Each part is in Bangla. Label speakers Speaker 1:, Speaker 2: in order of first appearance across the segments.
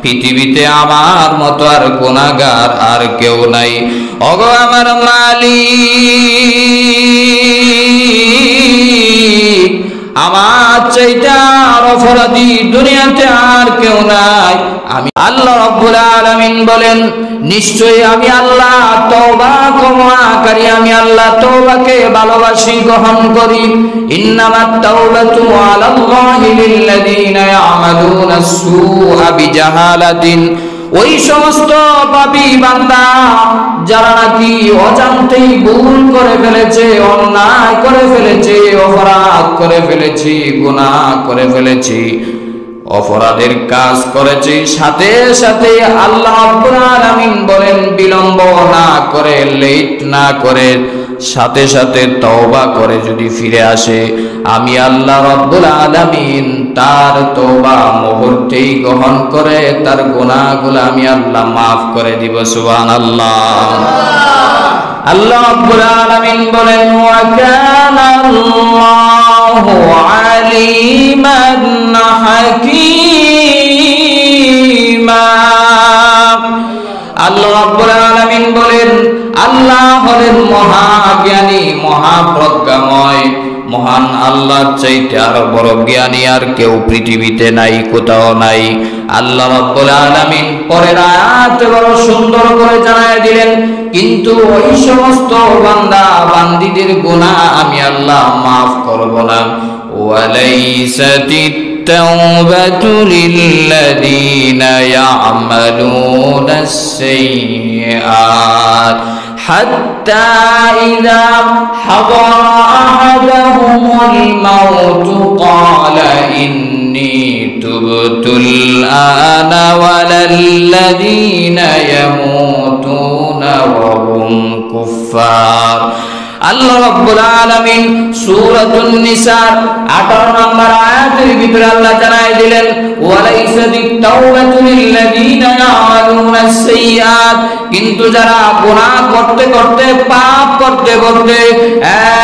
Speaker 1: পৃথিবীতে আমার মতো আর গুনাহগার আর কেউ নাই। ওগো আমার মালিক, আমার চাইতে আর অপরাধী দুনিয়াতে আর কেউ নাই। আমি আল্লাহ রাব্বুল আলামিন বলেন, নিশ্চয়ই আমি আল্লাহ তওবা ক্ষমাকারী, আমি আল্লাহ তওবাকে ভালোবাসি, গ্রহণ করি। ইন্নামাত তাওবাতু আলাল্লাহি লিল্লাযীনা ইয়ামালুনা আস-সুআ বিজাহালাতিন, ওই সমস্ত পাপী বান্দা যারা নাকি অজান্তেই ভুল করে ফেলেছে, অন্যায় করে ফেলেছে, অপরাধ করে ফেলেছে, গুনাহ করে ফেলেছে, অপরাধের কাজ করেছে, সাথে সাথে আল্লাহ রাব্বুল আলামিন বলেন বিলম্ব না করে, লেট না করে, সাথে সাথে তওবা করে যদি ফিরে আসে, আমি আল্লাহ রাব্বুল আলামিন তার তওবা মুহূর্তেই গ্রহণ করে তার গুনাহগুলো আমি আল্লাহ মাফ করে দিব। সুবহানাল্লাহ। আল্লাহ রাব্বুল আলামিন বলেন, ওয়া কানা আল্লাহু আলিমান হাকীমা। আল্লাহ রাব্বুল আলামিন বলেন, আল্লাহ হলেন মহাজ্ঞানী, মহাপ্রজ্ঞাময়। মহান আল্লাহর চাইতে আর বড় জ্ঞানী আর কেউ পৃথিবীতে নাই, কোথাও নাই। আল্লাহ রাব্বুল আলামিন পরের আয়াতে বড় সুন্দর করে জানায় দিলেন, কিন্তু ওই সমস্ত বান্দা বান্দীদের গুনাহ আমি আল্লাহ মাফ করব না। ওয়ালাইসাতিত التوبة للذين يعملون السيئات حتى إذا حضر أحدهم الموت قال إني تبت الآن ولا الذين يموتون وهم كفار। আল্লাহ রাব্বুল আলামিন সূরাতুন নিসার 18 নম্বর আয়াতের ভিতরে আল্লাহ জানায় দিলেন, ওয়ালাইসাতিত তাওবাতু লিল্লাযীনা ইয়ামালুনা আস-সাইয়্যাত, কিন্তু যারা গুনাহ করতে করতে, পাপ করতে করতে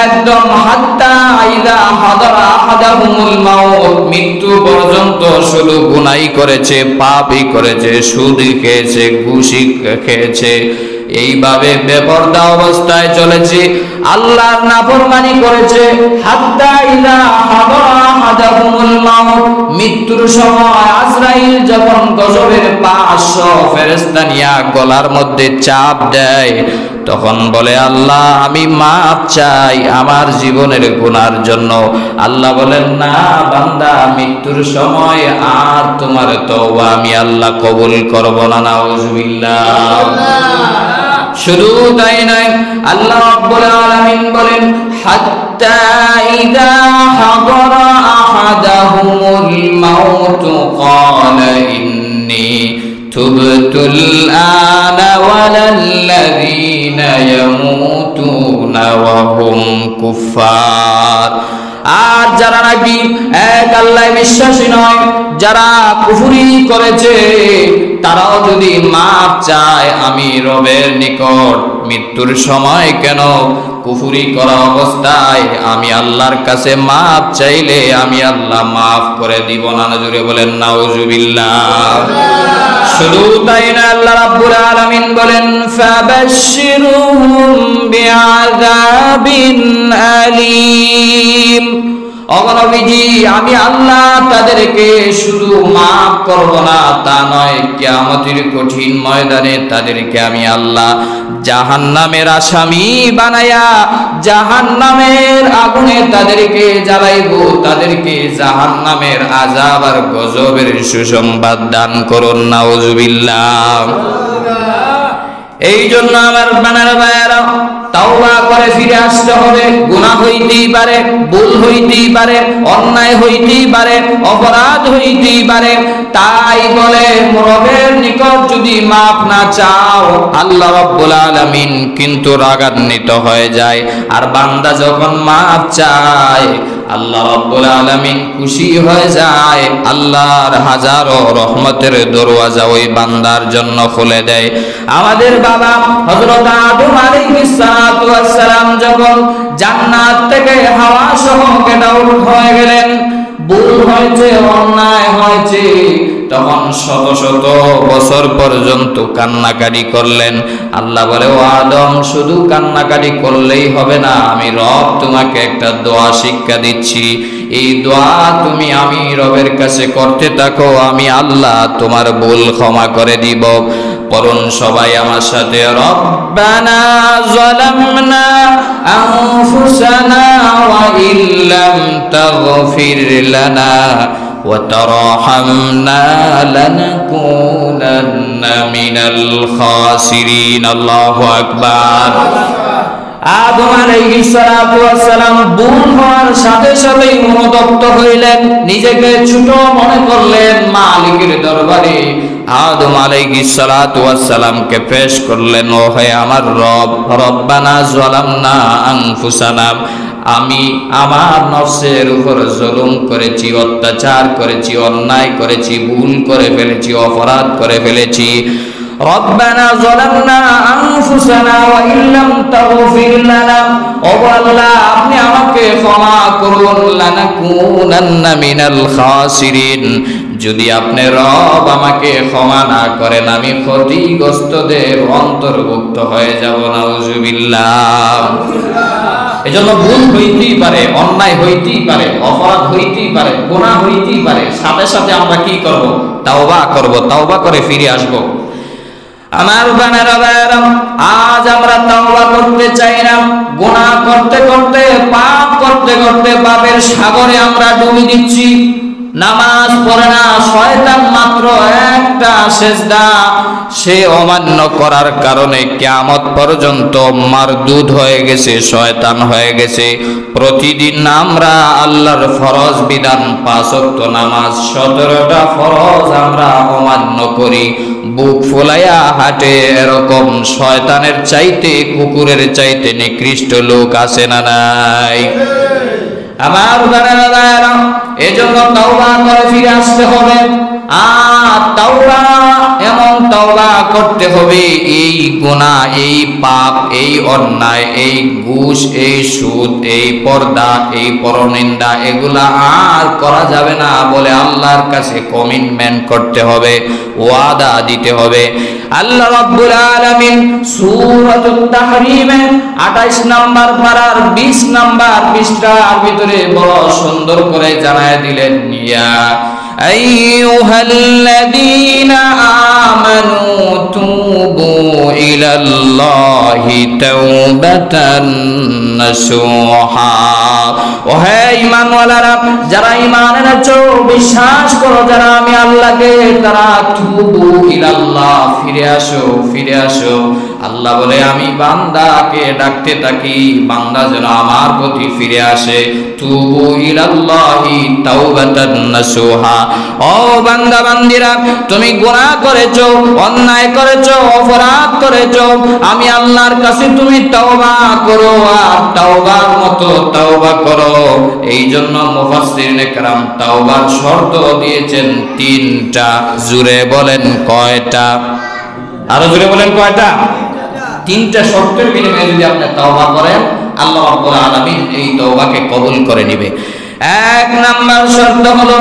Speaker 1: একদম হাত্তা ইযা হাদারা আহাদাহুমুল মাউত, মৃত্যু পর্যন্ত শুধু গুনাহই করেছে, পাপই করেছে, সুদই খেয়েছে, ঘুষই খেয়েছে, এইভাবে বেপরদা অবস্থায় চলেছে, আল্লাহর নাফরমানি করেছে, হাত্তা ইযা হাদারা আহাদাহুমুল মাউত, মৃত্যুর সময় আজরাইল যখন গজবের 500 ফেরেশতা নিয়ে গলার মধ্যে চাপ দেয়, তখন বলে, আল্লাহ আমি মাপ চাই আমার জীবনের গুনার জন্য। আল্লাহ বলেন, না বান্দা, মৃত্যুর সময় আর তোমার তওবা আমি আল্লাহ কবুল করব না। নাউযুবিল্লাহ। শুধু তাই নয়, আল্লাহ রাব্বুল আলামিন বলেন, হাত্তা ইযা হাদারা আহাদাহুমুল মাউত ক্বালা ইন্নী তুবতুল আনা ওয়ালাল্লাযীনা ইয়ামুতুনা ওয়া হুম কুফার। আর যারা নাকি এক আল্লাহ বিশ্বাসী নয়, যারা কুফরি করেছে, তারাও যদি মাপ চায় আমি রবের নিকট, মৃত্যুর সময় কেন কুফরি করা অবস্থায় আমি আল্লাহর কাছে মাপ চাইলে আমি আল্লাহ মাফ করে দিব না। জোরে বলেন নাউযুবিল্লাহ। শুধু তাই না, আল্লাহ রাব্বুল আলামিন বলেন, ফাবাশশিরহুম বিআযাবিন আলীম। অগণবিজি, আমি আল্লাহ তাদেরকে শুধু মাফ করব না তা নয়, কিয়ামতের কঠিন ময়দানে তাদেরকে আমি আল্লাহ জাহান্নামের আসামি বানায়া জাহান্নামের আগুনে তাদেরকে জ্বালাইব, তাদেরকে জাহান্নামের আযাব আর গজবের সুসংবাদ দান করুন। নাউযুবিল্লাহ। এই জন্য আমার বানার ভাইয়েরা, তাওবা করে ফিরে আসতে হবে। গুনাহ হইতেই পারে, ভুল হইতেই পারে, অন্যায় হইতেই পারে, অপরাধ হইতেই পারে, তাই বলে রবের নিকট যদি মাফ না চাও, আল্লাহ রাব্বুল আলামিন কিন্তু রাগান্বিত হয়ে যায়। আর বান্দা যখন মাফ চায়, আল্লাহ রাব্বুল আলামিন খুশি হয়ে যায়, আল্লাহর হাজারো রহমতের দরওয়াজা ওই বান্দার জন্য খুলে দেয়। আমাদের বাবা হযরত আদম আলাইহিস সালাতু ওয়াস সালাম যখন জান্নাত থেকে হাওয়া সহ কেটে আউট হয়ে গেলেন, ভুল হয়েছে, অন্যায় হয়েছে, তখন শত শত বছর পর্যন্ত কান্নাকাটি করলেন। আল্লাহ বলে, ও আদম, শুধু কান্নাকাটি করলেই হবে না, আমি রব তোমাকে একটা দোয়া শিক্ষা দিচ্ছি। এই দোয়া তুমি আমি রবের কাছে করতে থাকো, আমি আল্লাহ তোমার ভুল ক্ষমা করে দিব। পড়ুন সবাই আমার সাথে, রব্বানা যালামনা আনফুসানা ওয়া ইল্লাম তাগফির লানা ওয়া তারহামনা লানাকুনান্না মিনাল খাসিরিন। আল্লাহু আকবার। আদম আলাইহিস সালাতু ওয়াস সালাম ভুল হওয়ার সাথে সাথেই অনুতপ্ত হইলেন, নিজেকে ছোট মনে করলেন, মালিকের দরবারে আদম আলাইহিস সালাতু ওয়াস সালামকে পেশ করলেন, ও হে আমার রব, রব্বানা যালামনা আনফুসানা, আমি আমার নফসের উপর জুলুম করেছি, অত্যাচার করেছি, অন্যায় করেছি, ভুল করে ফেলেছি, অপরাধ করে ফেলেছি। রব্বানা যালামনা আনফুসানা ওয়া ইল্লাম তাগফির লানা, ও আল্লাহ আপনি আমাকে ক্ষমা করুন, লানাকুনান্না মিনাল খাসিরিন, যদি আপনি রব আমাকে ক্ষমা না করেন আমি ক্ষতিগ্রস্তদের অন্তর্ভুক্ত হয়ে যাব। নাউজুবিল্লাহ। এজন্য ভুল হইতেই পারে, অন্যায় হইতেই পারে, অপরাধ হইতেই পারে, গুনাহ হইতেই পারে, সাথে সাথে আমরা কি করব? তাওবা করব, তাওবা করে ফিরে আসব। আমার বানারা ভাইরা, আজ আমরা তাওবা করতে চাই না, গুনাহ করতে করতে, পাপ করতে করতে পাপের সাগরে আমরা ডুবে দিচ্ছি। নামাজ পড়ে না, শয়তান মাত্র একটা সেজদা সে অমান্য করার কারণে কিয়ামত পর্যন্ত মারদুদ হয়ে গেছে, শয়তান হয়ে গেছে। প্রতিদিন আমরা আল্লাহর ফরজ বিধান 5 ওয়াক্ত নামাজ, 17টা ফরজ আমরা অমান্য করি, বুক ফুলাইয়া হাঁটে। এরকম শয়তানের চাইতে, কুকুরের চাইতে নিকৃষ্ট লোক আছে না নাই? আমার বানারা, এজন্য তাওবা করে ফিরে আসতে হবে। আর তাওবা এমন তাওবা করতে হবে, এই গুনাহ, এই পাপ, এই অন্যায়, এই ঘুষ, এই সুদ, এই পর্দা, এই পরনিন্দা, এগুলা আর করা যাবে না বলে আল্লাহর কাছে কমিটমেন্ট করতে হবে, ওয়াদা দিতে হবে। আল্লাহ রাব্বুল আলামিন সূরাতুত তাহরীমে 28 নম্বর পারার 20 নম্বর পৃষ্ঠার ভিতরে বড় সুন্দর করে জানায় দিলেন, ইয়া আইয়ুহাল্লাযীনা আমানু তুবু ইলাল্লাহি তাওবাতান নাসুহা, ও হে ঈমানওয়ালারা, যারা ঈমান এনেছো, বিশ্বাস করো যারা আমি আল্লাহকে, তারা তুবু ইলাল্লাহ, ফিরে আসো, ফিরে আসো। আল্লাহ বলে আমি বান্দাকে ডাকতে থাকি, বান্দা যেন আমার প্রতি ফিরে আসে। তুবু ইলাল্লাহি তাওবাতান নাসুহা, ও বান্দা বান্দিরা, তুমি গুনাহ করেছো, অন্যায় করেছো, অপরাধ করেছো, আমি আল্লাহর কাছে তুমি তওবা করো, আর তওবার মতো তওবা করো। এই জন্য মুফাসসিরিনে কেরাম তওবার শর্ত দিয়েছেন 3টা। জুড়ে বলেন কয়টা? আরো জুড়ে বলেন কয়টা? 3টা শর্তের বিনিময়ে যদি আপনি তওবা করেন, আল্লাহ রাব্বুল আলামিন এই তওবাকে কবুল করে নেবে। 1 নাম্বার শর্ত হলো,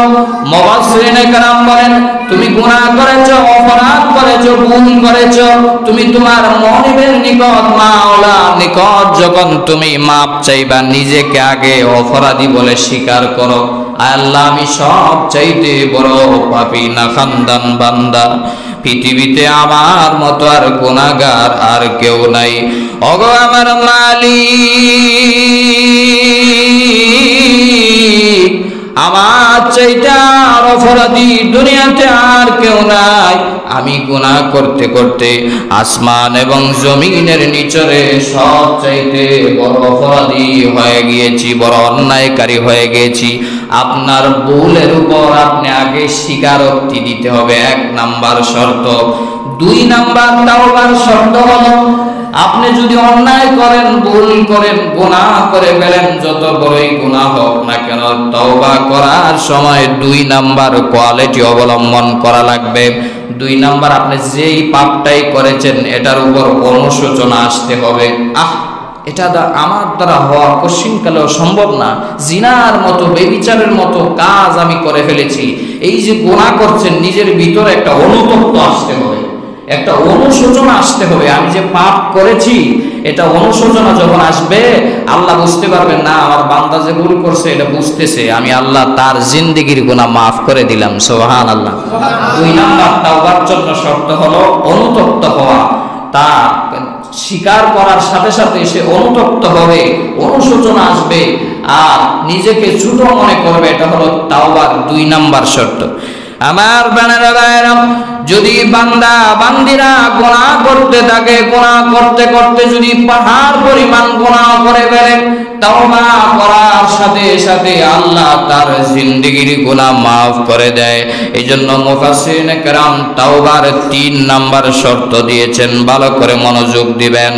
Speaker 1: মুফাসসিরিনে কেরাম বলেন, তুমি গুনাহ করেছো, অপরাধ করেছো, ভুল করেছো, তুমি তোমার মনিবের নিকট, মাওলার নিকট যখন তুমি মাপ চাইবা, নিজেকে আগে অপরাধী বলে স্বীকার করো, আল্লাহ আমি সব চাইতে বড় পাপী নাখান্দান বান্দা, পৃথিবীতে আমার মতো আর গুনাহগার আর কেউ নাই। ওগো আমার মালিক, আমার চাইতে আর অপরাধী দুনিয়াতে আর কেউ নাই। আমি গুনাহ করতে করতে আসমান এবং জমিনের নিচরে সব চাইতে বড় অপরাধী হয়ে গিয়েছি, বড় অন্যায়কারী হয়ে গিয়েছি। আপনার ভুলের উপর আপনি আগে স্বীকারোক্তি দিতে হবে, 1 নাম্বার শর্ত। 2 নাম্বার তাওবার শর্ত হলো, আপনি যদি অন্যায় করেন, ভুল করেন, গুনাহ করে ফেলেন, যত বড়ই গুনাহ হোক না কেন, তওবা করার সময় 2 নাম্বার কোয়ালিটি অবলম্বন করা লাগবে। 2 নাম্বার, আপনি যেই পাপটাই করেছেন এটার উপর অনুশোচনা আসতে হবে। এটা আমার দ্বারা হওয়া কঠিনকালেও সম্ভব না। জিনার মতো, বেবিচারের মতো কাজ আমি করে ফেলেছি। এই যে গুনাহ করছেন, নিজের ভিতরে একটা অনুতপ্ত আসতে হবে, একটা অনুশোচনা আসতে হবে। আমি যে পাপ করেছি, এটা অনুশোচনা যখন আসবে, আল্লাহ বুঝতে পারবেন না আমার বান্দা যে ভুল করছে এটা বুঝতেছে, আমি আল্লাহ তার জিন্দেগির গুনাহ মাফ করে দিলাম। সুবহানাল্লাহ। 2 নাম্বার তাওবার জন্য শর্ত হলো অনুতপ্ত হওয়া। তা স্বীকার করার সাথে সাথে সে অনুতপ্ত হবে, অনুশোচনা আসবে আর নিজেকে ছোট মনে করবে। এটা হলো তাওবার 2 নাম্বার শর্ত। আমার বানারা ভাইরা, যদি বান্দা বান্দিরা গুনাহ করতে থাকে, গুনাহ করতে করতে যদি পাহাড় পরিমাণ গুনাহ করে ফেলে, তাওবা করার সাথে সাথে আল্লাহ তার জিন্দেগির গুনাহ মাফ করে দেয়। এইজন্য মুফাসসিরিনে কেরাম তাওবার 3 নাম্বার শর্ত দিয়েছেন, ভালো করে মনোযোগ দিবেন।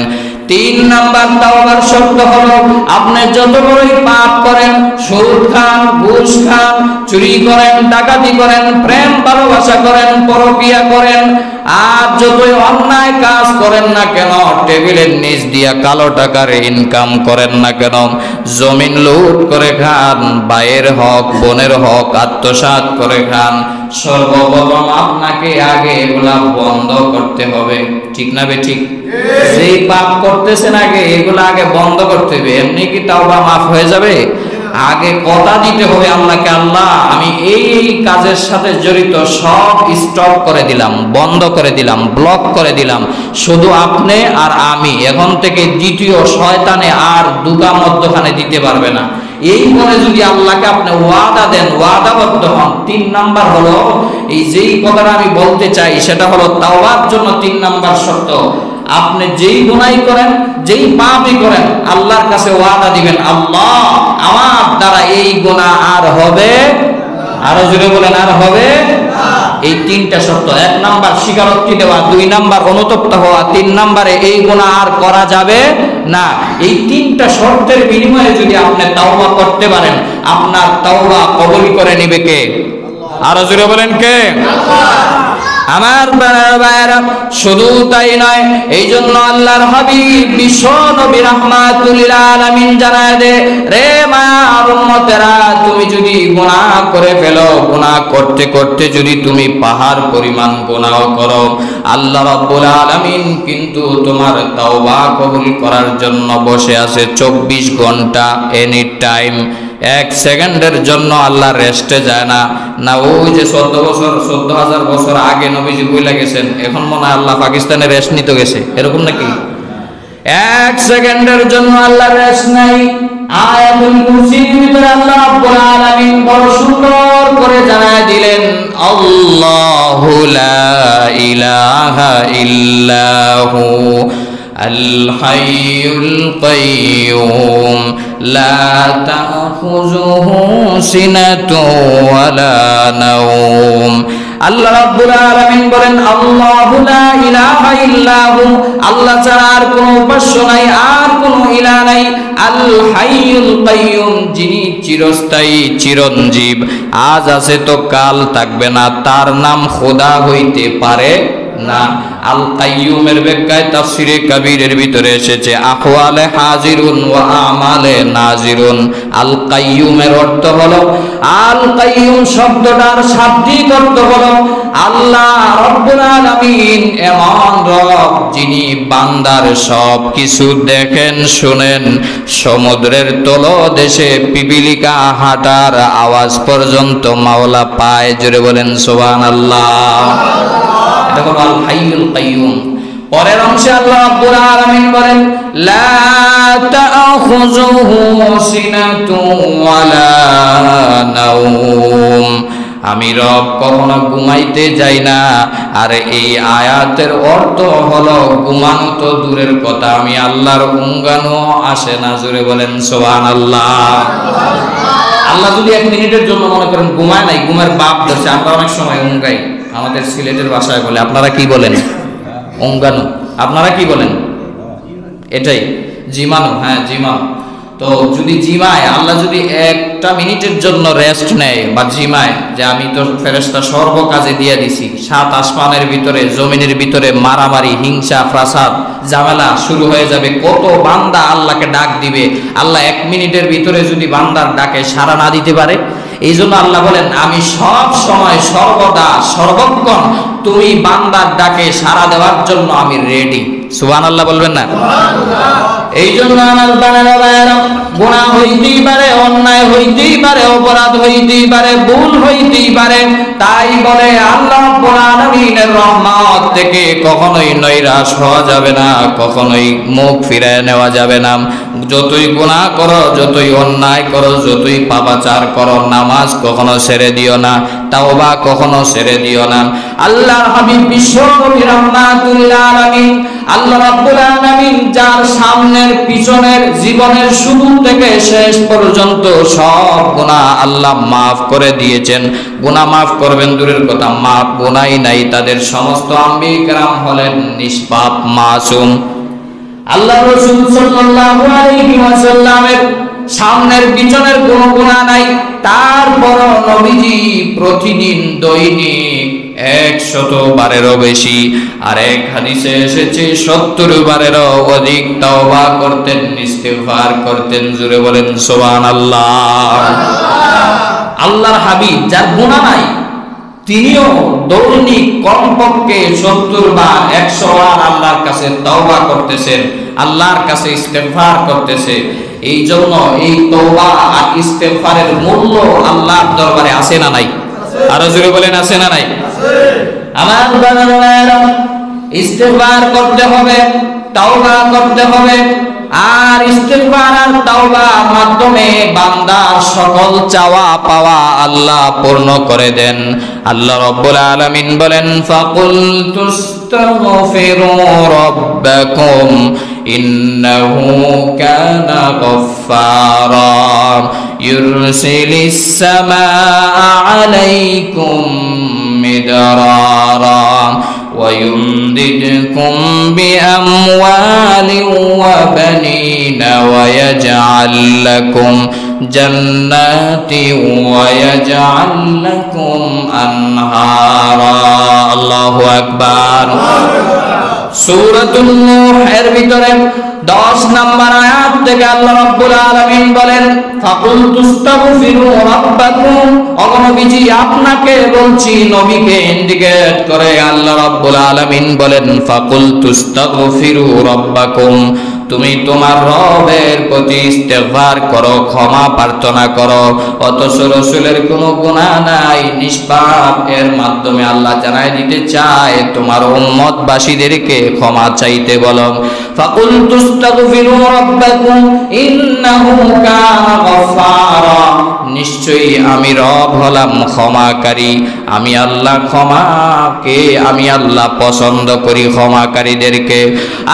Speaker 1: 3 নাম্বার তাওবার শর্ত হলো, আপনি যত বড়ই পাপ করেন, সুদ খান, ঘুষ খান, চুরি করেন, ডাকাতি করেন, প্রেম ভালোবাসা করেন, পরকীয়া করেন, আর যতই অন্যায় কাজ করেন না কেন, টেবিলের নিচ দিয়া কালো টাকার ইনকাম করেন না কেন, জমিন লুট করে খান, ভাইয়ের হক বোনের হক আত্মসাৎ করে খান, সর্বপ্রথম আপনাকে আগে এগুলা বন্ধ করতে হবে। ঠিক না বে ঠিক? যেই পাপ করতেছেন আগে এগুলা আগে বন্ধ করতে হবে। এমনি কি তাওবা মাফ হয়ে যাবে? আগে কথা দিতে হবে আল্লাহকে, আল্লাহ আমি এই কাজের সাথে জড়িত সব স্টপ করে দিলাম, বন্ধ করে দিলাম, ব্লক করে দিলাম, শুধু আপনি আর আমি, এখন থেকে দ্বিতীয় শয়তানে আর দুগা মধ্যখানে দিতে পারবে না। এই বলে যদি আল্লাহকে আপনি ওয়াদা দেন, ওয়াদাবদ্ধ হন। 3 নাম্বার হলো, এই যেই কথাটা আমি বলতে চাই সেটা হলো তাওবার জন্য 3 নাম্বার শর্ত। আপনি যেই গুনাহ করেন, যেই পাপই করেন, আল্লাহর কাছে ওয়াদা দিবেন, আল্লাহ আমার দ্বারা এই গুনাহ আর হবে, আরো জোরে বলেন, আর হবে না। এই 3টা শর্ত। 1 নাম্বার স্বীকারোক্তি দেওয়া, 2 নাম্বার অনুতপ্ত হওয়া, 3 নাম্বারে এই গুনাহ আর করা যাবে না। এই 3টা শর্তের বিনিময়ে যদি আপনি তাওবা করতে পারেন, আপনার তাওবা কবুল করে নেবে কে? আরো জোরে বলেন, কে? আল্লাহ। আমার ভাইরা, শুধু তাই নয়, এই জন্য আল্লাহর হাবিব বিশ্ব নবী রাহমাতুল লিল আলামিন জানায় দে, রে মায়ার উম্মতেরা, তুমি যদি গুনাহ করে ফেলো, গুনাহ করতে করতে যদি তুমি পাহাড় পরিমাণ গুনাহ করো, আল্লাহ রাব্বুল আলামিন কিন্তু তোমার তাওবা কবুল করার জন্য বসে আছে 24 ঘন্টা, এনি টাইম। 1 সেকেন্ডের জন্য আল্লাহ রেস্টে যায় না। না ওই যে 14,000 বছর আগে নবীজি বইলা গেছেন, এখন মনে হয় আল্লাহ পাকিস্তানে রেস্ট নিতে গেছে, এরকম নাকি? 1 সেকেন্ডের জন্য আল্লাহ রেস্ট নাই। আয়াতুল কুরসির ভিতরে আল্লাহ রাব্বুল আলামিন বড় সুন্দর করে জানায় দিলেন, আল্লাহু লা ইলাহা ইল্লাহু আল হাইয়ুল কাইয়্যুম লা তাখুযুহু সিনাতুন ওয়ালা নাওম। আল্লাহ রাব্বুল আলামিন বলেন, আল্লাহু লা ইলাহা ইল্লাহু, আল্লাহ ছাড়া আর কোনো উপাস্য নাই, আর কোনো ইলাহ নাই। আল হাইয়ুল কাইয়্যুম, যিনি চিরস্থায়ী, চিরঞ্জীব, আজ আছে তো কাল থাকবে না, তার নাম খোদা হইতে পারে না। আল কাইয়্যুমের ব্যাখ্যায় তাফসিরে কাবীরের ভিতরে এসেছে, আহওয়ালে হাজিরুন ওয়া আমালে নাজিরুন। আল কাইয়্যুমের অর্থ হলো, আল কাইয়্যুম শব্দটার শাব্দিক অর্থ হলো আল্লাহ রাব্বুল আলামিন এমন রব যিনি বান্দার সব কিছু দেখেন, শুনেন, সমুদ্রের তলদেশে পিপিলিকা হাঁটার আওয়াজ পর্যন্ত মাওলা পায়। জোরে বলেন সুবহানাল্লাহ। এটা হলো আল হাইয়ুল কাইয়্যুম। পরের অংশে আল্লাহ রাব্বুল আলামিন বলেন, লা তাখুযুহু সিনাতুন ওয়ালা নাওম, আমি রব কখনো ঘুমাইতে যাই না। আর এই আয়াতের অর্থ হলো, ঘুমানো তো দূরের কথা, আমি আল্লাহর ઊঙ্গানো আসে না। জোরে বলেন সুবহানাল্লাহ। আল্লাহ যদি 1 মিনিটের জন্য মনে করেন ঘুমায় নাই, ঘুমের বাপ ধরছে, আমরা অনেক সময় ઊঙ্গাই, আমাদের সিলেটের ভাষায় বলে, আপনারা কি বলেন? ઊঙ্গানো। আপনারা কি বলেন? এটাই জিমানো। হ্যাঁ, জিমানো। তো যদি জিমায়, আল্লাহ যদি একটা মিনিটের জন্য রেস্ট নেয় বা জিমায়, যে আমি তো ফেরেশতা সর্ব কাজে দিয়ে দিছি, 7 আসমানের ভিতরে জমিনের ভিতরে মারামারি, হিংসা, ফাসাদ, ঝামেলা শুরু হয়ে যাবে। কত বান্দা আল্লাহকে ডাক দিবে, আল্লাহ 1 মিনিটের ভিতরে যদি বান্দার ডাকে সাড়া না দিতে পারে, এই জন্য আল্লাহ বলেন আমি সব সময় সর্বদা সর্বক্ষণ তুমি বান্দার ডাকে সাড়া দেওয়ার জন্য আমি রেডি। সুবহানাল্লাহ বলবেন না? এই জন্য আমার বানানো গুনাহ হইতেই পারে, অন্যায় হইতেই পারে, অপরাধ হইতেই পারে, ভুল হইতেই পারে, তাই বলে আল্লাহ রাব্বুল আলামিনের রহমত থেকে কখনোই নৈরাশ হওয়া যাবে না, কখনোই মুখ ফিরিয়ে নেওয়া যাবে না। যতই গুনাহ করো, যতই অন্যায় করো, যতই পাপাচার করো, নামাজ কখনো ছেড়ে দিও না, তাওবা কখনো ছেড়ে দিও না। আল্লাহর হাবিব বিশ্বনবী রাহমাতুল আলামিন আল্লাহ রাব্বুল আলামিন যার সামনের পিছনের জীবনের শুরু থেকে শেষ পর্যন্ত সব গুনাহ আল্লাহ মাফ করে দিয়েছেন। গুনাহ মাফ করবেন দূরের কথা, মাফ গুনাহই নাই তাদের। সমস্ত আম্বিয়া কেরাম হলেন নিষ্পাপ, মাসুম। আল্লাহ রাসূল সাল্লাল্লাহু আলাইহি ওয়াসাল্লামের সামনের পিছনের কোনো গুনাহ নাই, তারপর নবীজি প্রতিদিন দৈনিক 100 বারেরও বেশি, আর এক হাদিসে এসেছে 70 বারেরও অধিক তাওবা করতেন, ইস্তিগফার করতেন। জোরে বলেন সুবহানাল্লাহ। আল্লাহর হাবিব যার গুনাহ নাই, তিনিও দৈনিক কমপক্ষে 70 বার 100 বার আল্লাহর কাছে তওবা করতেছেন, আল্লাহর কাছে ইস্তিগফার করতেছে। এই জন্য এই তওবা আর ইস্তিগফারের মূল্য আল্লাহর দরবারে আছে না নাই? আরো জোরে বলেন আছে না নাই? আমার বান্দারা ইস্তিগফার করতে হবে, তওবা করতে হবে। আর ইস্তিগফার আর তাওবার মাধ্যমে বান্দার সকল চাওয়া পাওয়া আল্লাহ পূর্ণ করে দেন। আল্লাহ রাব্বুল আলামিন বলেন ফাকুল তুস্তাগফিরু রাব্বাকুম ইন্নাহু কানা গফফারা ইউরসিলিস সামাআ আলাইকুম মিদরারা ويمددكم بأموال وبنين ويجعل لكم جنات ويجعل لكم أنهارا الله أكبر সূরাতুন নূহ এর ভিতরে 10 নম্বর আয়াত থেকে আল্লাহ রাব্বুল আলামিন বলেন ফাকুল তুস্তাগফিরু রাব্বাকুম। ও নবীজি আপনাকে বলছি, নবীকে ইন্ডিকেট করে আল্লাহ রাব্বুল আলামিন বলেন ফাকুল তুস্তাগফিরু রাব্বাকুম, তুমি তোমার রবের প্রতি ইস্তেগফার করো, ক্ষমা প্রার্থনা করো। অথচ রাসূলের কোনো গুনাহ নাই, নিষ্পাপ। এর মাধ্যমে আল্লাহ জানাই দিতে চায় তোমার উম্মতবাসীদেরকে ক্ষমা চাইতে বলো। ফাকুল তুস্তাগফিরু রাব্বাকুম ইন্নাহু কানা গফফারা, নিশ্চয়ই আমি রব হলাম ক্ষমাকারী। আমি আল্লাহ ক্ষমাকে আমি আল্লাহ পছন্দ করি, ক্ষমাকারীদেরকে।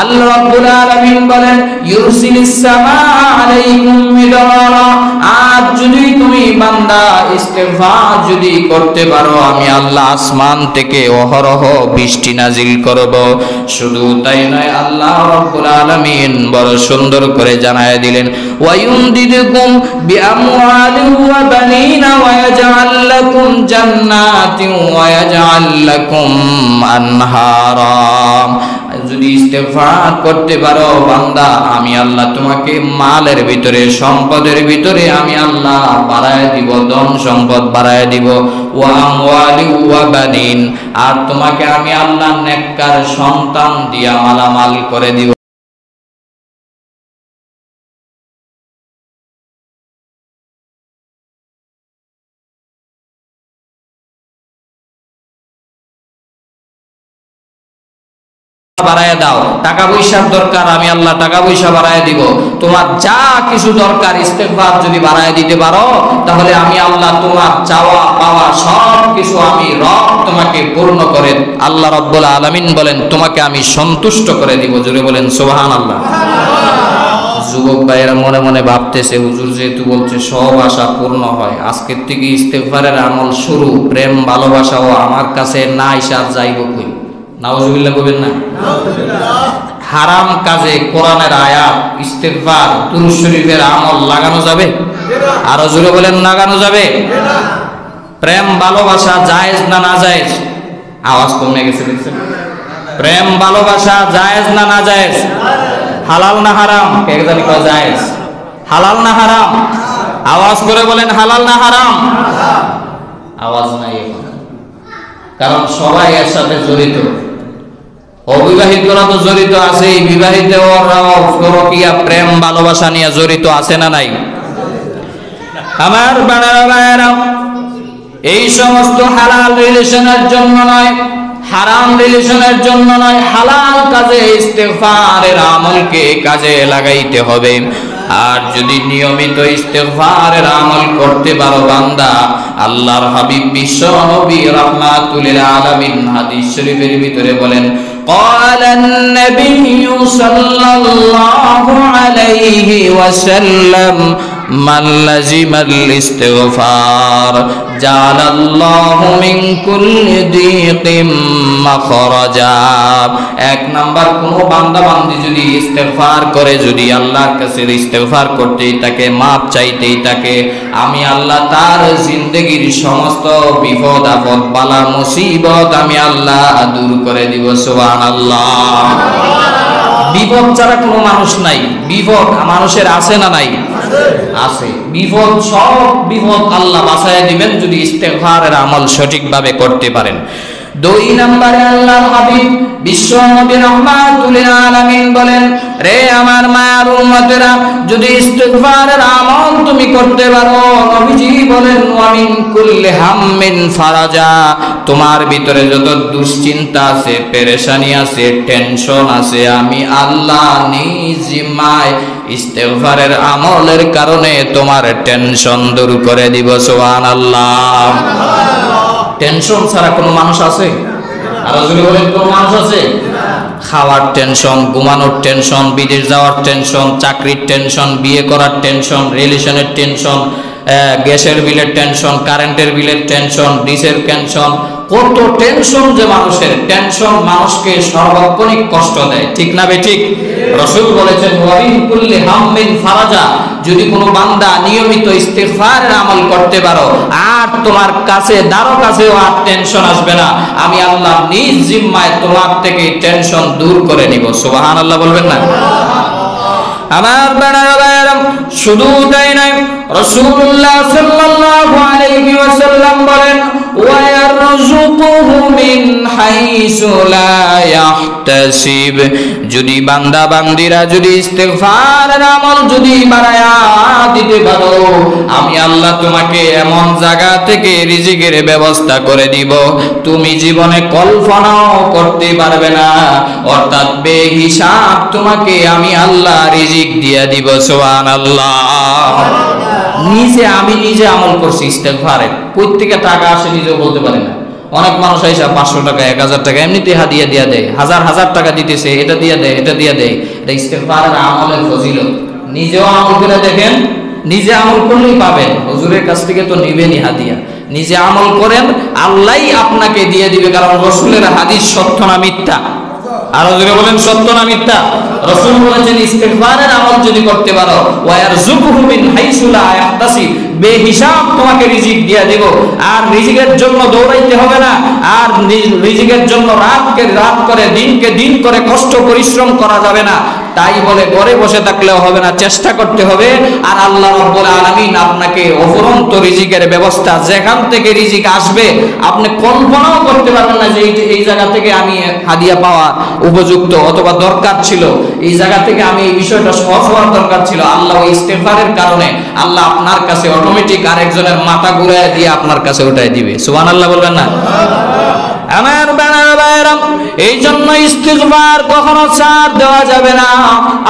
Speaker 1: আল্লাহ রাব্বুল আলামিন বলেন ইউরসিলিস সামাআ আলাইকুম মিদরারা, আর যদি তুমি বান্দা ইস্তিগফার যদি করতে পারো, আমি আল্লাহ আসমান থেকে অহরহ বৃষ্টি নাজিল করব। শুধু তাই নয়, আল্লাহ রাব্বুল আলামিন বড় সুন্দর করে জানায় দিলেন ওয়ায়ুমদিদুকুম বিআমওয়ালিন ওয়া বানিনা ওয়ায়াজআল লাকুম জান্নাতিন ওয়ায়াজআল লাকুম আনহারা। যদি ইস্তেগফার করতে পারো বান্দা, আমি আল্লাহ তোমাকে মালের ভিতরে, সম্পদের ভিতরে আমি আল্লাহ বাড়ায় দিব, ধন সম্পদ বাড়ায় দিব। ওয়া আমওয়ালি ওয়া বানিন, আর তোমাকে আমি আল্লাহ নেককার সন্তান দিয়া মালামাল করে দিব। বাড়ায় দাও, টাকা পয়সার দরকার, আমি আল্লাহ টাকা পয়সা বাড়ায় দিব। তোমার যা কিছু দরকার ইস্তেগফার যদি বাড়ায় দিতে পারো, তাহলে আমি আল্লাহ তোমার চাওয়া পাওয়া সব কিছু আমি রব তোমাকে পূর্ণ করে, আল্লাহ রাব্বুল আলামিন বলেন তোমাকে আমি সন্তুষ্ট করে দিব। জোরে বলেন সুবহানাল্লাহ। যুবক ভাইয়েরা মনে মনে ভাবতেছে, হুজুর যেহেতু বলছে সব আশা পূর্ণ হয়, আজকের থেকে ইস্তেগফারের আমল শুরু, প্রেম ভালোবাসাও আমার কাছে না আইসা যাইব কই? নাউজুবিল্লাহ বলবেন না? হারাম কাজে কোরআনের আয়াত, ইস্তেগফার, দুরূদ শরীফের আমল লাগানো যাবে? আরো জোরে বলেন, লাগানো যাবে? প্রেম ভালোবাসা জায়েজ না নাজায়েজ? আওয়াজ কমে গেছে দেখছেন? প্রেম ভালোবাসা জায়েজ না নাজায়েজ? হালাল না হারাম? কে জানি কয় জায়েজ। হালাল না হারাম? আওয়াজ করে বলেন, হালাল না হারাম? আওয়াজ নাই এখন, কারণ সবাই এর সাথে জড়িত। অবিবাহিতরা তো জড়িত আছে, বিবাহিতরাও পরকীয়া প্রেম ভালোবাসা নিয়ে জড়িত আছে না নাই? আমার বানারা, এই সমস্ত হালাল রিলেশনের জন্য নয়, হারাম রিলেশনের জন্য নয়, হালাল কাজে ইস্তেগফারের আমলকে কাজে লাগাইতে হবে। আর যদি নিয়মিত ইস্তেগফারের আমল করতে পারো বান্দা, আল্লাহর হাবিব বিশ্ব নবী রাহমাতুল লিল আলামিন হাদিস শরীফের ভিতরে বলেন, قال النبي صلى الله عليه وسلم من لزم الاستغفار جعل الله من كل ضيق مخرجا। এক নাম্বার, কোন বান্দা বান্দি যদি ইস্তেগফার করে, যদি আল্লাহর কাছে ইস্তেগফার করতেই থাকে, মাপ চাইতেই থাকে, আমি আল্লাহ তার জিন্দেগির সমস্ত বিপদ আপদ বালা মুসিবত আমি আল্লাহ দূর করে দিব। সুবহানাল্লাহ। বিপদ ছাড়া কোনো মানুষ নাই। বিপদ মানুষের আছে না নাই? আছে। বিপদ, সব বিপদ আল্লাহ বাঁচাইয়া দিবেন যদি ইস্তেগফারের আমল সঠিকভাবে করতে পারেন। দুই নম্বরে আল্লাহর হাবিব বিশ্ব নবী রাহমাতুল লিল আলামিন বলেন, রে আমার মায়ার উম্মতেরা, যদি ইস্তেগফারের আমল তুমি করতে পারো, নবীজি বলেন, ওয়া মিন কুল্লি হাম্মিন ফারাজা, তোমার ভিতরে যত দুশ্চিন্তা আছে, পেরেশানি আছে, টেনশন আছে, আমি আল্লাহ নিজ জিম্মায় ইস্তেগফারের আমলের কারণে তোমার টেনশন দূর করে দিব। সুবহানাল্লাহ। টেনশন ছাড়া কোনো মানুষ আছে? আর যদি বলেন কোনো মানুষ আছে? খাওয়ার টেনশন, ঘুমানোর টেনশন, বিদেশ যাওয়ার টেনশন, চাকরির টেনশন, বিয়ে করার টেনশন, রিলেশনের টেনশন, গ্যাসের বিলের টেনশন, কারেন্টের বিলের টেনশন, ডিশের টেনশন, কত টেনশন যে মানুষের। টেনশন মানুষকে সর্বক্ষণিক কষ্ট দেয়, ঠিক না বেঠিক? রাসূল বলেছেন, ওয়া মিন কুল্লি হাম্মিন ফারাজা, যদি কোনো বান্দা নিয়মিত ইস্তেগফারের আমল করতে পারো, আর তোমার কাছে দ্বারো কাছেও আর টেনশন আসবে না, আমি আল্লাহ নিজ জিম্মায় তোমার থেকে টেনশন দূর করে নিব। সুবহানাল্লাহ বলবেন না? আমার বানারা, শুধু তাই নয়, রাসূলুল্লাহ সাল্লাল্লাহু আলাইহি ওয়াসাল্লাম বলেন, ওয়া ইয়ারযুকুহু মিন হাইসু লা ইয়াহতাসিব, যদি বান্দা বান্দিরা যদি ইস্তেগফারের আমল যদি বাড়ায়া দিতে পারো, আমি আল্লাহ তোমাকে এমন জায়গা থেকে রিজিকের ব্যবস্থা করে দিব তুমি জীবনে কল্পনাও করতে পারবে না। অর্থাৎ বেহিসাব তোমাকে আমি আল্লাহ রিজিক দিয়ে দিব। সুবহানাল্লাহ। আমি নিজে আমল করছি ইস্তেগফারের, কই থেকে টাকা আসে নিজেও বলতে পারি না। অনেক মানুষ আইসা 500 টাকা 1000 টাকা এমনিতে হাদিয়া দিয়া দেয়, হাজার হাজার টাকা দিতেছে, এটা দিয়ে দেয়, এটা দিয়ে দেয়। এটা ইস্তেগফারের আমলের ফজিলত। নিজেও আমল করে দেখেন, নিজে আমল করলেই পাবেন। হুজুরের কাছ থেকে তো নিবেনই হাদিয়া। নিজে আমল করেন, আল্লাহই আপনাকে দিয়ে দিবে, কারণ রাসূলের হাদিস সত্য না মিথ্যা? আর যদি বলেন সত্য না মিথ্যা? রাসূল বলেছেন, ইস্তেগফারের আমল যদি করতে পারো, ওয়া ইয়ারযুকুহু মিন হাইসু লা ইয়াহতাসিব, বেহিসাব তোমাকে রিজিক দিয়ে দেব। আর রিজিকের জন্য দৌড়াইতে হবে না, আর রিজিকের জন্য রাত করে দিনকে দিন করে কষ্ট পরিশ্রম করা যাবে না। তাই বলে ঘরে বসে থাকলেও হবে না, চেষ্টা করতে হবে। আর আল্লাহ রাব্বুল আলামিন আপনাকে অফুরন্ত রিজিকের ব্যবস্থা, যেখান থেকে রিজিক আসবে আপনি কল্পনাও করতে পারবেন না যে এই জায়গা থেকে আমি হাদিয়া পাওয়া উপযুক্ত অথবা দরকার ছিল, এই জায়গা থেকে আমি এই বিষয়টা সহজ হওয়ার দরকার ছিল। আল্লাহ ওই ইস্তেগফারের কারণে আল্লাহ আপনার কাছে অটোমেটিক আরেকজনের মাথা ঘুরায় দিয়ে আপনার কাছে উঠাই দিবে। সুবহানাল্লাহ বলবেন না? আমার বানারা, এই জন্য ইস্তিগফার কখনো ছাড় দেওয়া যাবে না।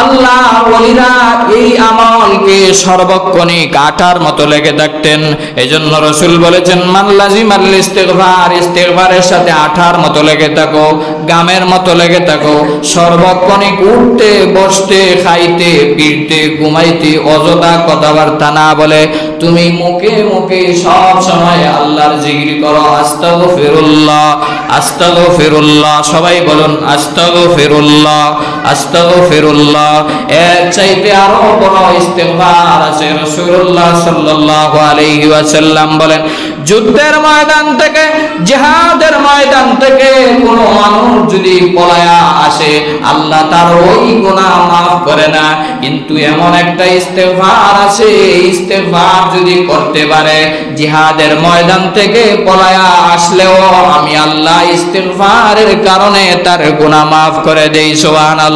Speaker 1: আল্লাহ ওলিরা এই আমলকে সর্বক্ষণিক কাটার মতো লেগে থাকতেন। এই জন্য রাসূল বলেছেন, মান লাজিমাল ইস্তিগফার, ইস্তিগফারের সাথে আঠার মতো লেগে থাকো, গামের মতো লেগে থাকো। সর্বক্ষণিক উঠতে বসতে খাইতে পিড়তে ঘুমাইতে অযথা কথাবার্তা না বলে তুমি মুখে মুখে সব সময় আল্লাহর জিকির করো। আস্তাগফিরুল্লাহ, আস্তাগফিরুল্লাহ, সবাই বলুন আস্তাগফিরুল্লাহ, আস্তাগফিরুল্লাহ। এর চাইতে আরো বড় ইস্তেগফার আছে। রাসূলুল্লাহ সাল্লাল্লাহু আলাইহি ওয়াসাল্লাম বলেন, যুদ্ধের ময়দান থেকে, জিহাদের ময়দান থেকে কোন মানুষ যদি পলায়া আসে, আল্লাহ তার ওই গুনাহ মাফ করে না, কিন্তু এমন একটা ইস্তেগফার আছে, এই ইস্তেগফার যদি করতে পারে, জিহাদের ময়দান থেকে পলায়া আসলেও আমি আল্লাহ ইস্তেগফারের কারণে তার গুনাহ মাফ করে দেই। সুবহানাল্লাহ।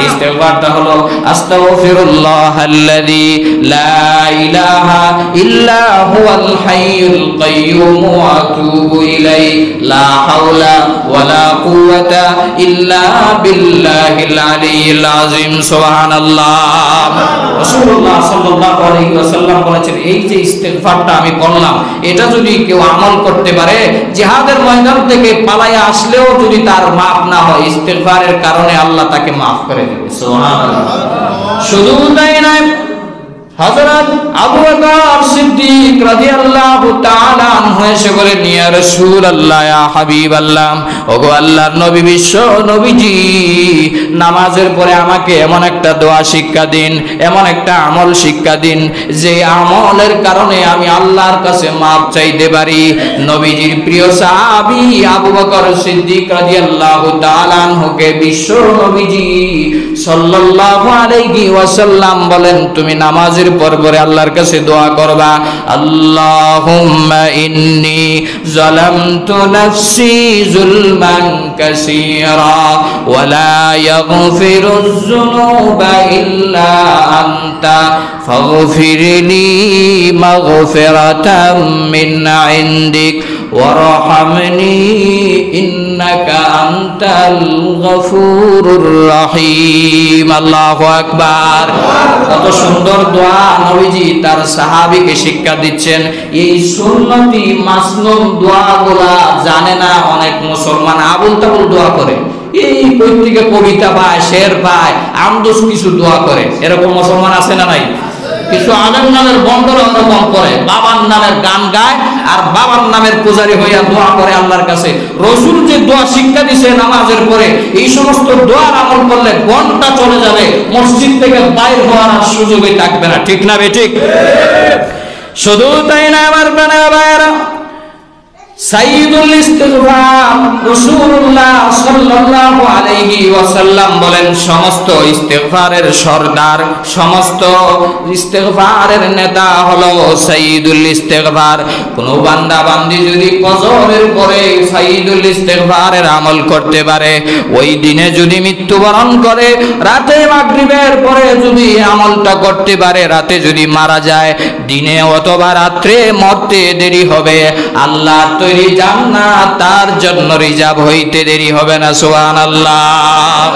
Speaker 1: এই ইস্তেগফারটা হলো আস্তাগফিরুল্লাহাল্লাযী লা ইলাহা ইল্লা হুয়াল হাইয়ুল কাইয়্যুম ওয়া আতুবু ইলাইহি লা হাওলা ওয়ালা কুওয়াতা ইল্লা বিল্লাহিল আলিয়্যিল আযীম। সুবহানাল্লাহ। রাসূলুল্লাহ সাল্লাল্লাহু আলাইহি ওয়াসাল্লাম বলেছেন, এই যে ইস্তেগফারটা আমি করলাম, এটা যদি কেউ আমল করতে পারে, জিহাদের ময়দান থেকে পালায়া আসলেও যদি তার মাফ না হয়, ইস্তেগফারের কারণে আল্লাহ তাকে মাফ করে দেবে। সুবহানাল্লাহ। শুধু তাই নয়, হযরত আবু বকর সিদ্দিক রাদিয়াল্লাহু তাআলা আনহু এসে বলেন, ইয়া রাসূলুল্লাহ, ইয়া হাবিবাল্লাহ, ওগো আল্লাহর নবী, বিশ্ব নবীজি, নামাজের পরে আমাকে এমন একটা দোয়া শিক্ষা দিন, এমন একটা আমল শিক্ষা দিন, যে আমলের কারণে আমি আল্লাহর কাছে মাফ চাইতে পারি। নবীজির প্রিয় সাহাবী আবু বকর সিদ্দিক রাদিয়াল্লাহু তাআলা আনহুকে বিশ্ব নবীজি সাল্লাল্লাহু আলাইহি ওয়াসাল্লাম বলেন, তুমি নামাজের পরে আল্লাহর কাছে দোয়া করবা, আল্লাহুম্মা ইন্নী যালামতু নাফসি যুলমান কাসীরা ওয়া লা ইয়াগফিরুয যুনুবা ইল্লা আনতা ফাগফিরলি মাগফিরাতাম মিন ইনদিক ওয়ারহামনি ইন্নাকা আনতাল গফুরুর রহিম। আল্লাহু আকবার। কত সুন্দর দোয়া নবীজি তার সাহাবীকে শিক্ষা দিচ্ছেন। এই সুন্নতি মাসনুন দোয়াগুলা জানে না অনেক মুসলমান, আবুল তাবুল দোয়া করে, এই কই থেকে কবিতা পায়, শের পায়, আমদোস কিছু দোয়া করে। এরকম মুসলমান আছে না নাই? কিছু আলেম নামের বন্ধরা ওরকম করে, বাবার নামের গান গায় আর বাবার নামের পূজারি হইয়া দোয়া করে আল্লাহর কাছে। রাসূল যে দোয়া শিক্ষা দিয়েছে নামাজের পরে, এই সমস্ত দোয়ার আমল করলে ঘন্টা চলে যাবে, মসজিদ থেকে বাইর হওয়ার আর সুযোগই থাকবে না। ঠিক না বেঠিক? শুধু তাই না আমার প্রাণের ভাইয়েরা, সাইয়্যিদুল ইস্তিগফার রাসূলুল্লাহ সাল্লাল্লাহু আলাইহি ওয়াসাল্লাম বলেন, সমস্ত ইস্তিগফারের সরদার, সমস্ত ইস্তিগফারের নেতা হলো সাইয়্যিদুল ইস্তিগফার। কোন বান্দা বান্দি যদি ফজরের পরে সাইয়্যিদুল ইস্তিগফারের আমল করতে পারে, ওই দিনে যদি মৃত্যুবরণ করে, রাতে মাগরিবের পরে যদি আমলটা করতে পারে, রাতে যদি মারা যায়, দিনে অথবা রাত্রে মরতে দেরি হবে, আল্লাহ তৈরি জান্নাত তার জন্য রিজার্ভ হইতে দেরি হবে না। সুবহানাল্লাহ।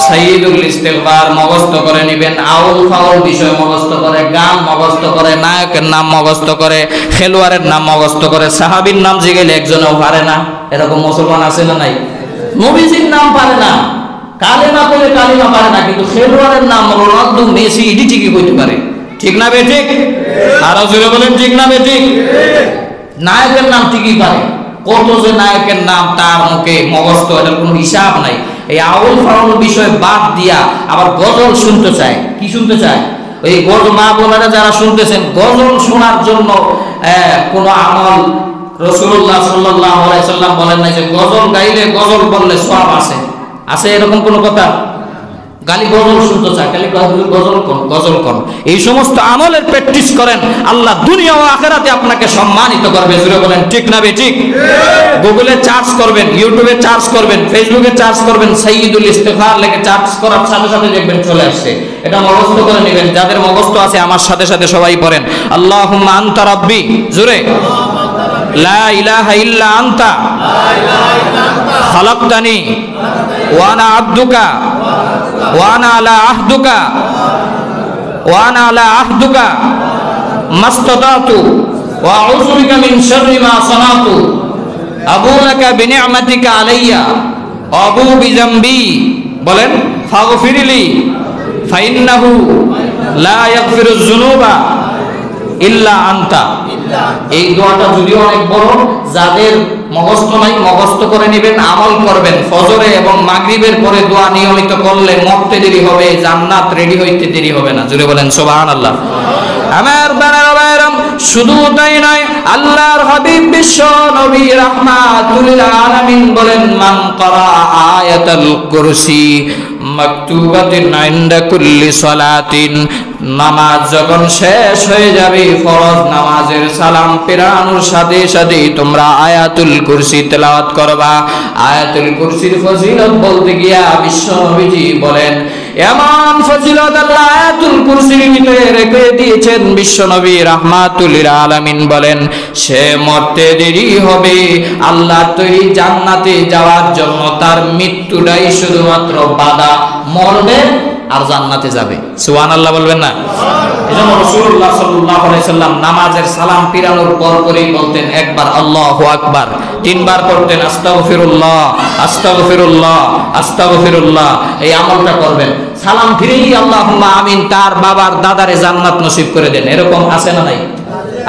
Speaker 1: সাইয়্যিদুল ইস্তিগফার মুখস্থ করে নেবেন। আউল ফাউল বিষয় মুখস্থ করে, গান মুখস্থ করে, নায়কের নাম মুখস্থ করে, খেলোয়াড়ের নাম মুখস্থ করে, সাহাবীর নাম জিজ্ঞেলে একজনও পারে না। এরকম মুসলমান আছে না নাই? নবীজির নাম পারে না, কালেমা বলে কালেমা পারে না, কিন্তু খেলোয়াড়ের নাম রোনালদো, মেসি এটি ঠিকই কইতে পারে। ঠিক না বেঠিক? আরো জোরে বলেন, ঠিক না বেঠিক? নায়কের নাম ঠিকই পারে। কত যে নায়কের নাম তার মুখে মুখস্থ, এটার কোনো হিসাব নাই। এই আউল ফাউল বিষয় বাদ দিয়া আবার গজল শুনতে চায়। কি শুনতে চায়? এই গজল, মা বোনেরা যারা শুনতেছেন, গজল শোনার জন্য কোনো আমল রাসূলুল্লাহ সাল্লাল্লাহু আলাইহি ওয়াসাল্লাম বলেন না যে গজল গাইলে, গজল বললে সওয়াব আছে। আছে এরকম কোনো কথা? গালি গজল শুনতে চায়, খালি গজল কোন গজল কোন। এই সমস্ত আমলের প্র্যাকটিস করেন, আল্লাহ দুনিয়া ও আখিরাতে আপনাকে সম্মানিত করবে। জুড়ে বলেন, ঠিক না বেঠিক? গুগলে সার্চ করবেন, ইউটিউবে সার্চ করবেন, ফেসবুকে সার্চ করবেন, সাইয়্যিদুল ইস্তিগফার লিখে সার্চ করার সাথে সাথে দেখবেন চলে আসছে। এটা মুখস্থ করে নেবেন। যাদের মুখস্থ আছে আমার সাথে সাথে সবাই পড়েন, আল্লাহুম্মা আনতা রাব্বি, জোরে, লা ইলাহা ইল্লা আনতা খালাকতানি ওয়া আনা আবদুকা ওয়া আনা আলা আহদুকা ওয়া আনা আলা আহদুকা মাস্তাতাতু ওয়া আউযু বিকা মিন শাররি মা সানাতু আবু লাকা বিনি'মাতিকা আলাইয়া আবু বিযামবি। বলেন, ফাগফিরলি ফাইন্নাহু লা ইয়াগফিরুয যুনুবা ইল্লা আনতা। এই দোয়াটা যদিও অনেক বড়, যাদের মুখস্থ নাই, মুখস্থ করে নেবেন, আমল করবেন। ফজরে এবং মাগরিবের পরে দোয়া নিয়মিত করলে মরতে দেরি হবে, জান্নাত রেডি হইতে দেরি হবে না। জোরে বলেন সুবহানাল্লাহ। আমার বানার বাইরাম, শুধু তাই নয়, আল্লাহর হাবিব বিশ্ব নবী রাহমাতুল লিল আলামিন বলেন, মান ক্বারা আয়াতুল কুরসি মাকতুবাতিন ইনদা কুল্লি সালাতিন, নামাজ যখন শেষ হয়ে যাবে, ফরজ নামাজের সালাম ফেরানোর সাথে সাথে তোমরা আয়াতুল কুরসি তেলাওয়াত করবা। আয়াতুল কুরসির ফজিলত বলতে গিয়া বিশ্ব নবীজি বলেন, এমন ফজিলত আল্লাহ আয়াতুল কুরসির ভিতরে রেখে দিয়েছেন। বিশ্ব নবী রাহমাতুল লিল আলামিন বলেন, সে মরতে দেরি হবে, আল্লাহর তৈরি জান্নাতে যাওয়ার জন্য তার মৃত্যুটাই শুধুমাত্র বাধা, মরবে আর জান্নাতে যাবে। সুবহানাল্লাহ বলবেন না? এজন্য রাসূলুল্লাহ সাল্লাল্লাহু আলাইহি সাল্লাম নামাজের সালাম ফিরানোর পর পরেই বলতেন একবার আল্লাহু আকবার, তিনবার করতেন আস্তাগফিরুল্লাহ আস্তাগফিরুল্লাহ আস্তাগফিরুল্লাহ। এই আমলটা করবেন। সালাম ফিরেই আল্লাহুম্মা আমিন, তার বাবার দাদারে জান্নাত নসিব করে দেন। এরকম আছে না নাই?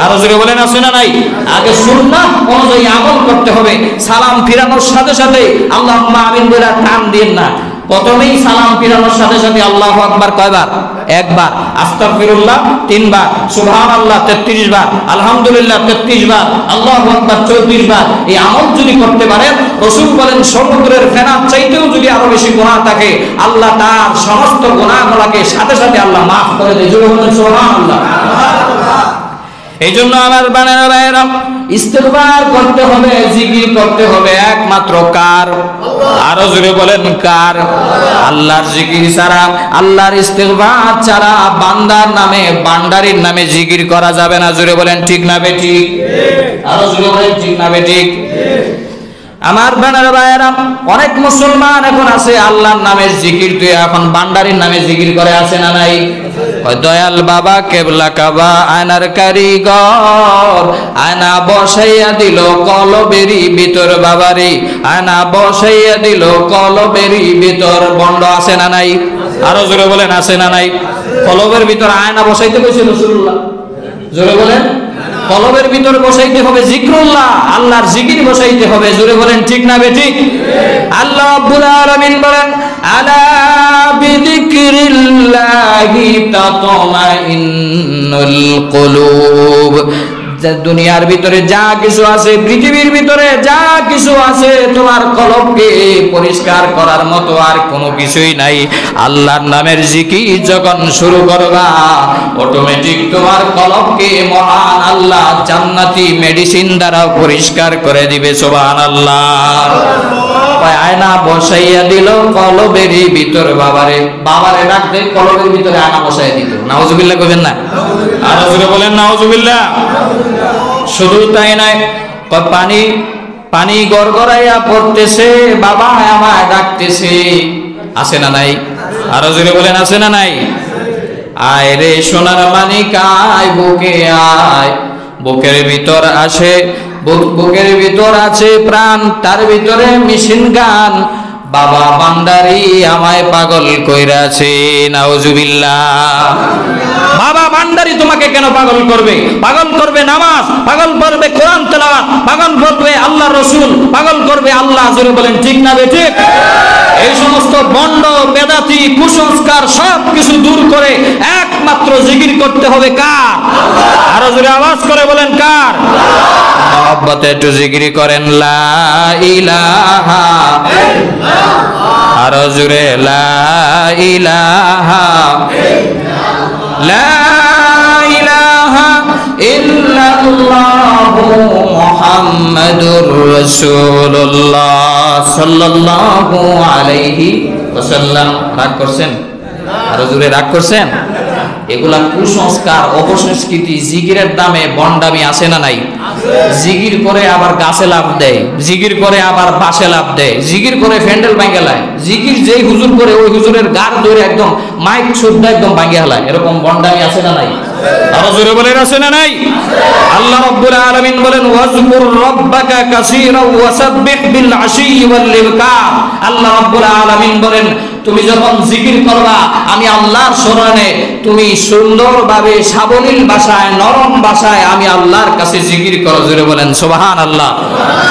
Speaker 1: আরো জোরে বলেন আছে না নাই? আগে সুন্নাত অনুযায়ী আমল করতে হবে। সালাম ফিরানোর সাথে সাথে আল্লাহুম্মা আমিন বলে টান দিন না। প্রথমেই সালাম ফিরানোর সাথে সাথে আল্লাহু আকবার কয়বার? একবার। আস্তাগফিরুল্লাহ 3 বার, সুবহানাল্লাহ 33 বার, আলহামদুলিল্লাহ 33 বার, আল্লাহু আকবার 34 বার। এই আমল যদি করতে পারেন, রাসূল বলেন সমুদ্রের ফেনার চাইতেও যদি আরো বেশি গুনাহ থাকে, আল্লাহ তার সমস্ত গুনাহগুলোকে সাথে সাথে আল্লাহ maaf করে দেয়। জোরে বলেন সুবহানাল্লাহ। এই জন্য আমার বানানো ভাইরা, ইস্তিগফার করতে হবে, জিকির করতে হবে একমাত্র কার? আরো জোরে বলেন কার? আল্লাহর জিকির ছাড়া, আল্লাহর ইস্তিগফার ছাড়া বান্দার নামে, বান্দারির নামে জিকির করা যাবে না। জোরে বলেন ঠিক না বেঠিক? আরো জোরে বলেন ঠিক না বেঠিক? আমার বানার ভাইয়েরা, অনেক মুসলমান এখন আছে আল্লাহর নামের জিকির তুই এখন বান্দারির নামে জিকির করে, আছে না নাই? দয়াল বাবা কেবলা কাবা আয়নার কারিগর, আয়না বসাইয়া দিল কলবেরি ভিতর, বাবারি আয়না বসাইয়া দিল কলবেরি ভিতর। বন্ড আছে না নাই? আরো জোরে বলেন আছে না নাই? কলবের ভিতর আয়না বসাইতে কইছে রাসূলুল্লাহ। জোরে বলেন। কলবের ভিতর বসাইতে হবে জিকরুল্লাহ, আল্লাহর জিকির বসাইতে হবে। জোরে বলেন ঠিক না বেঠিক? আল্লাহ রাব্বুল আলামিন বলেন, আলা বিযিকরিল্লাহি তাতমাইন্নুল কুলুব। দুনিয়ার ভিতরে যা কিছু আছে, পৃথিবীর ভিতরে যা কিছু আছে, তোমার কলবকে পরিষ্কার করার মতো আর কোনো কিছুই নাই। আল্লাহর নামের জিকির যখন শুরু করবা, অটোমেটিক তোমার কলবকে মহান আল্লাহ জান্নাতি মেডিসিন দ্বারা পরিষ্কার করে দিবে। সুবহানাল্লাহ। আয়না বসাইয়া দিল কলবের ভিতর, বাবারে বাবারে ডাকতে কলবের ভিতরে আয়না বসাইয়া দিত। নাউজুবিল্লাহ কইবেন না? আরো জোরে বলেন নাউজুবিল্লাহ। শুধু তাই নয়, পানি পানি গড়গড়াইয়া পড়তেছে, বাবা আমায় ডাকতেছে, আছে না নাই? আরো জোরে বলেন আছে না নাই? আয় রে সোনার মানিক আয়, বুকে আয়, বুকের ভিতর আসে, বুকের ভিতর আছে প্রাণ, তার ভিতরে মেশিন গান, বাবা বান্দারি আমায় পাগল কইরাছে। নাউজুবিল্লাহ। বাবা বান্দারি তোমাকে কেন পাগল করবে? পাগল করবে নামাজ, পাগল করবে কোরআন তেলাওয়াত, পাগল করবে আল্লাহর রাসূল, পাগল করবে আল্লাহ। জোরে বলেন ঠিক না বেঠিক? এই সমস্ত বন্ড বেদাতি কুসংস্কার সব কিছু দূর করে একমাত্র জিকির করতে হবে কার? আরো জোরে আওয়াজ করে বলেন কার? মহব্বতে একটু জিকির করেন লা ইলাহা ইল্লাল্লাহ। আরো জোরে লা ইলাহা লা ইলাহা ইল্লাল্লাহু মুহাম্মাদুর রাসূলুল্লাহ সাল্লাল্লাহু আলাইহি ওয়াসাল্লাম। রাগ করছেন? আরো জোরে রাগ করছেন? এগুলা কুসংস্কার, অপসংস্কৃতি। জিকিরের দামে বন্ডামি আছে না নাই? জিকির করে আবার গাছে লাভ দেয়, জিকির করে আবার বাসে লাভ দেয়, জিকির করে ফ্যান্ডেল ভাঙে লায়, জিকির যেই হুজুর করে ওই হুজুরের গার ধরে একদম মাইক শুদ্ধ একদম ভাঙে হালায়। এরকম বন্ডামি আছে না নাই? আরো জোরে বলেন আছে না নাই? আল্লাহ রাব্বুল আলামিন বলেন, ওয়াজকুর রাব্বাকা কাসীরা ওয়াসাব্বিহ বিল আশি ওয়াল ইবকার। আল্লাহ রাব্বুল আলামিন বলেন, তুমি যখন জিকির করবা আমি আল্লাহর স্মরণে তুমি সুন্দরভাবে সাবলীল ভাষায় নরম ভাষায় আমি আল্লাহর কাছে জিকির করো। জোরে বলেন সুবহানাল্লাহ।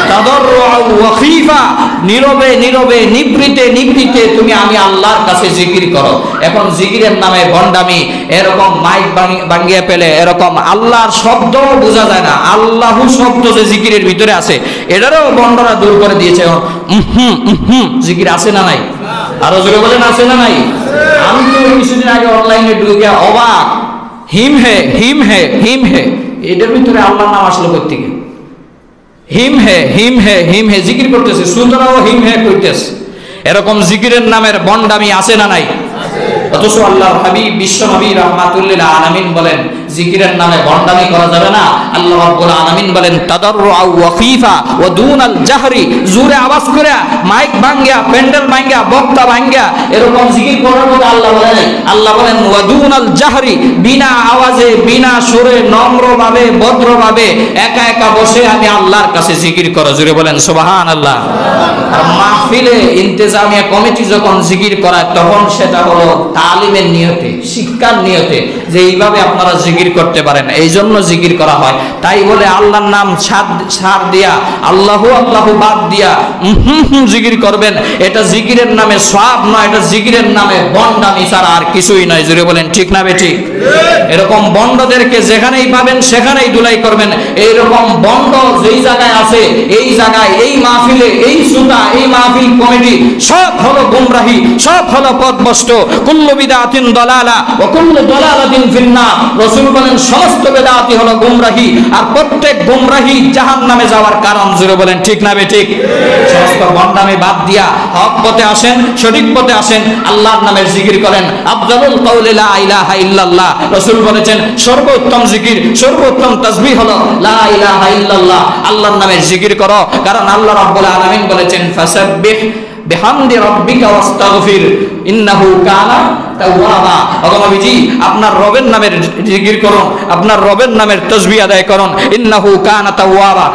Speaker 1: তাদাররুআ ওয়া খীফা, নীরবে নীরবে নিভৃতে নিভৃতে তুমি আমি আল্লাহর কাছে জিকির করো। এখন জিকিরের নামে ভণ্ডামি, এরকম মাইক ভাঙিয়ে পেলে এরকম আল্লাহর শব্দ বোঝা যায় না, আল্লাহু শব্দ যে জিকিরের ভিতরে আছে এটারও ভণ্ডরা দূর করে দিয়েছে। জিকির আছে না নাই? আরো জোরে বলেন আছে না নাই? আমি তো কিছুদিন আগে অনলাইনে ঢুকে অবাক, হিম হে হিম হে হিম হে, এটার ভিতরে আল্লাহর নাম আসলো কোথা থেকে? হিম হে হিম হে হিম হে জিকির করতেছে, সুতরাও হিম হে করতেছে। এরকম জিকিরের নামের ভণ্ডামি আছে না নাই? অথচ আল্লাহর হাবিব বিশ্ব নবী রাহমাতুল্লিল আলামিন বলেন জিকিরের নামে ভণ্ডামি করা যাবে না। আল্লাহ রাব্বুল আলামিন বলেন তাদাররুআ ওয়া খীফা ওয়া দুনাল জাহরি, জোরে আওয়াজ করে মাইক ভাঙ্গিয়া প্যান্ডেল ভাঙ্গিয়া বক্তা ভাঙ্গিয়া এরকম জিকির করার কথা আল্লাহ বলেন। আল্লাহ বলেন ওয়া দুনাল জাহরি, বিনা আওয়াজে বিনা সুরে নম্রভাবে ভদ্রভাবে একা একা বসে আমি আল্লাহর কাছে জিকির করো। জোরে বলেন সুবহানাল্লাহ। আর মাহফিলে ইন্তেজামিয়া কমিটি যখন জিকির করায় তখন সেটা হলো তালিমের নিয়তে, শিক্ষার নিয়তে যে এইভাবে আপনারা জিকির করতে পারেন, এই জন্য জিকির করা হয়। তাই বলে আল্লাহর নাম ছাড় দিয়া আল্লাহু আল্লাহু বাদ দিয়া জিকির করবেন, এটা জিকিরের নামে সওয়াব নয়, এটা জিকিরের নামে ভণ্ডামি ছাড়া আর কিছুই নয়। জোরে বলেন ঠিক না বেঠিক? এরকম বন্ডদেরকে যেখানেই পাবেন সেখানেই ধুলাই করবেন। এইরকম বন্ড যেই জায়গায় আছে এই জায়গায় এই মাহফিলে এই সুতা এই মাহফিল কমিটি সব হলো গুমরাহি, সব হলো পথভ্রষ্ট। কুল্লু বিদআতিন দালালা ওয়া কুল্লু দালালাতিন ফিন্নার। রাসূল বলেন সমস্ত বিদআতি হলো গুমরাহি আর প্রত্যেক গুমরাহি জাহান্নামে যাওয়ার কারণ। জোরে বলেন ঠিক না বেঠিক? সমস্ত ভণ্ডামি বাদ দিয়া হক পথে আসেন, সঠিক পথে আসেন, আল্লাহর নামের জিকির করেন। আফজালুল কাউলি লা ইলাহা ইল্লাল্লাহ। রাসূল বলেছেন সর্বোত্তম জিকির সর্বোত্তম তাসবিহ হলো লা ইলাহা ইল্লাল্লাহ, আল্লাহর নামের জিকির করো। কারণ আল্লাহ রাব্বুল আলামিন বলেছেন ফাসাব্বিহ বিহামদি রাব্বিকা ওয়াস্তাগফির ইন্নাহু কানা তাওয়াবা। ওগো নবীজি আপনার রবের নামের জিকির করুন, আপনার রবের নামের তাসবিহ আদায় করুন। ইন্নাহু কানা তাওয়াবা।